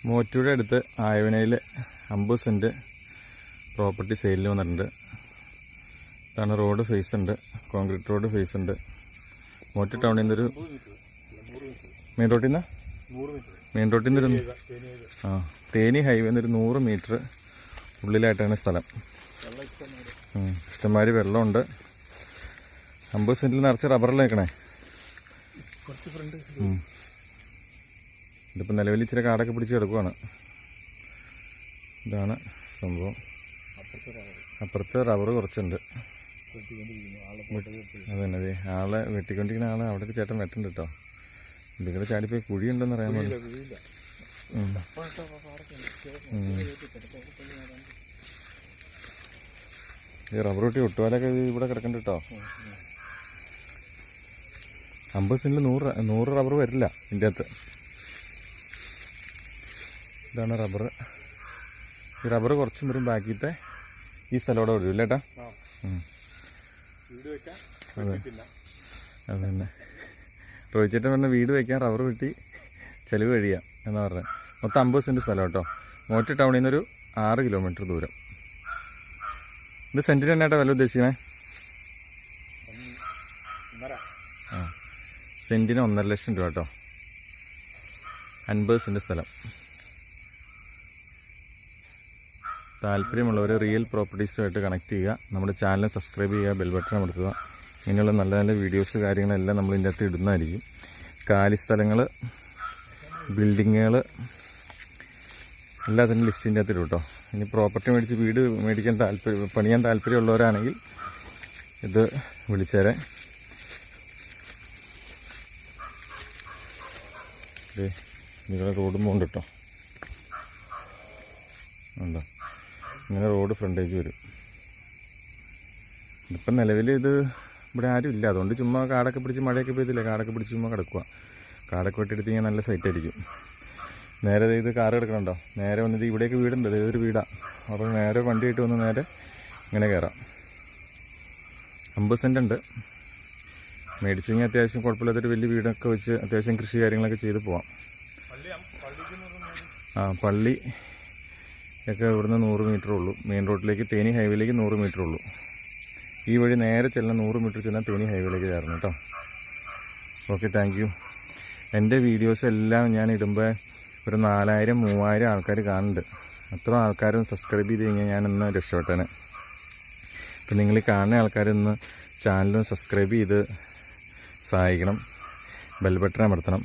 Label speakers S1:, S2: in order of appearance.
S1: മോറ്റൂടെ അടുത്ത് ആയവനയിൽ 50 cent property സെയിലിന് വന്നിട്ടുണ്ട്. ഇതാണ് റോഡ് ഫേസ് ഉണ്ട്, കോൺക്രീറ്റ് റോഡ് ഫേസ് ഉണ്ട്. മോറ്റു ടൗണിൽ നിന്നൊരു മെയിൻ റോട്ടിൽ നിന്നൊരു തേനി ഹൈവേ നിന്നൊരു 100 മീറ്റർ ഉള്ളിലായിട്ടാണ് സ്ഥലം. ഇഷ്ടംമാതിരി വെള്ളമുണ്ട്. 50 സെൻറ്റിൽ നിറച്ച് റബ്ബറിൽ നിൽക്കണേ. ഇതിപ്പോൾ നിലവിൽ ഇച്ചിരി കാടൊക്കെ പിടിച്ച് കിടക്കുവാണ്. ഇതാണ് സംഭവം. അപ്പുറത്ത് റബ്ബർ കുറച്ചുണ്ട്. അതന്നെ അതെ, ആളെ വെട്ടിക്കൊണ്ടിരിക്കുന്ന ആളെ അവിടെ ചേട്ടൻ വെട്ടുണ്ട് കേട്ടോ. ഇതിവിടെ ചാടിപ്പോയി കുഴിയുണ്ടെന്ന് അറിയാൻ പോലെ. ഈ റബ്ബർ വെട്ടി ഒട്ടുപാലൊക്കെ ഇവിടെ കിടക്കുന്നുണ്ട് കേട്ടോ. 50 സെൻറ്റിൽ 100 റബ്ബർ വരില്ല ഇതിൻ്റെ അകത്ത്. ഇതാണ് റബ്ബർ. ഈ റബ്ബർ കുറച്ചും വരും, ബാക്കിയത്തെ ഈ സ്ഥലം അവിടെ വരും ഇല്ലേട്ടാ. അതെ അതന്നെ, റോയിച്ചേട്ടൻ പറഞ്ഞ വീട് വയ്ക്കാൻ റബ്ബർ വെട്ടി ചെലവ് കഴിയാം എന്നാ പറഞ്ഞത്. മൊത്തം 50 സെൻറ്റ് സ്ഥലം കേട്ടോ. മോറ്റ ടൗണിൽ നിന്നൊരു 6 കിലോമീറ്റർ ദൂരം. ഇത് സെൻറ്റിന് തന്നെയാട്ടോ വില ഉദ്ദേശിക്കണേ? സെൻറ്റിന് 1.5 ലക്ഷം രൂപ കേട്ടോ. 50 സെൻറ്റ് സ്ഥലം. താല്പര്യമുള്ളവർ റിയൽ പ്രോപ്പർട്ടീസുമായിട്ട് കണക്ട് ചെയ്യുക. നമ്മുടെ ചാനൽ സബ്സ്ക്രൈബ് ചെയ്യുക, ബെൽ ബട്ടൺ അമർത്തുക. ഇങ്ങനെയുള്ള നല്ല നല്ല വീഡിയോസ് കാര്യങ്ങളെല്ലാം നമ്മൾ ഇതിൻ്റെ അകത്ത് ഇടുന്നതായിരിക്കും. കാലി സ്ഥലങ്ങൾ, ബിൽഡിങ്ങുകൾ എല്ലാത്തിനും ലിസ്റ്റിൻ്റെ അകത്ത് ഇടും കേട്ടോ. ഇനി പ്രോപ്പർട്ടി മേടിച്ച് വീട് മേടിക്കാൻ പണിയാൻ താല്പര്യമുള്ളവരാണെങ്കിൽ ഇത് വിളിച്ചേരെ. നിങ്ങളുടെ റോഡും പോകുന്നുണ്ട് കേട്ടോ. ഉണ്ടോ, ഇങ്ങനെ റോഡ് ഫ്രണ്ടേജ് വരും. ഇപ്പം നിലവിൽ ഇത് ഇവിടെ ആരും ഇല്ല, അതുകൊണ്ട് ചുമ്മാ കാടൊക്കെ പിടിച്ച്, മഴയൊക്കെ പെയ്തില്ല, കാടൊക്കെ പിടിച്ച് ചുമ്മാ കിടക്കുക. കാടൊക്കെ വെട്ടിയെടുത്ത് കഴിഞ്ഞാൽ നല്ല സൈറ്റായിരിക്കും. നേരെ ഇത് കാറ് കിടക്കണുണ്ടോ, നേരെ വന്നിട്ട് ഇവിടേക്ക് വീടുണ്ട്, ഇതൊരു വീടാണ്. അപ്പോൾ നേരെ വണ്ടിയായിട്ട് വന്ന് നേരെ ഇങ്ങനെ കയറാം. 50 സെൻറ്റ് ഉണ്ട്. മേടിച്ചു കഴിഞ്ഞാൽ അത്യാവശ്യം കുഴപ്പമില്ലാത്തൊരു വലിയ വീടൊക്കെ വെച്ച് അത്യാവശ്യം കൃഷി കാര്യങ്ങളൊക്കെ ചെയ്ത് പോവാം. പള്ളി ഒക്കെ ഇവിടുന്ന് 100 മീറ്റർ ഉള്ളൂ. മെയിൻ റോഡിലേക്ക്, തേനി ഹൈവേയിലേക്ക് 100 മീറ്റർ ഉള്ളൂ. ഈ വഴി നേരെ ചെല്ലാൻ 100 മീറ്റർ ചെന്നാൽ തേനി ഹൈവേയിലേക്ക് കയറണം കേട്ടോ. Okay, thank you. എൻ്റെ വീഡിയോസ് എല്ലാം ഞാൻ ഇടുമ്പോൾ ഒരു 4000-3000 ആൾക്കാർ കാണുന്നുണ്ട്. അത്ര ആൾക്കാരും സബ്സ്ക്രൈബ് ചെയ്ത് കഴിഞ്ഞാൽ ഞാനിന്ന് രക്ഷപ്പെട്ടേനെ. അപ്പം നിങ്ങൾ ഈ കാണുന്ന ആൾക്കാരൊന്ന് ചാനലും സബ്സ്ക്രൈബ് ചെയ്ത് സഹായിക്കണം. Bell button അമർത്തണം.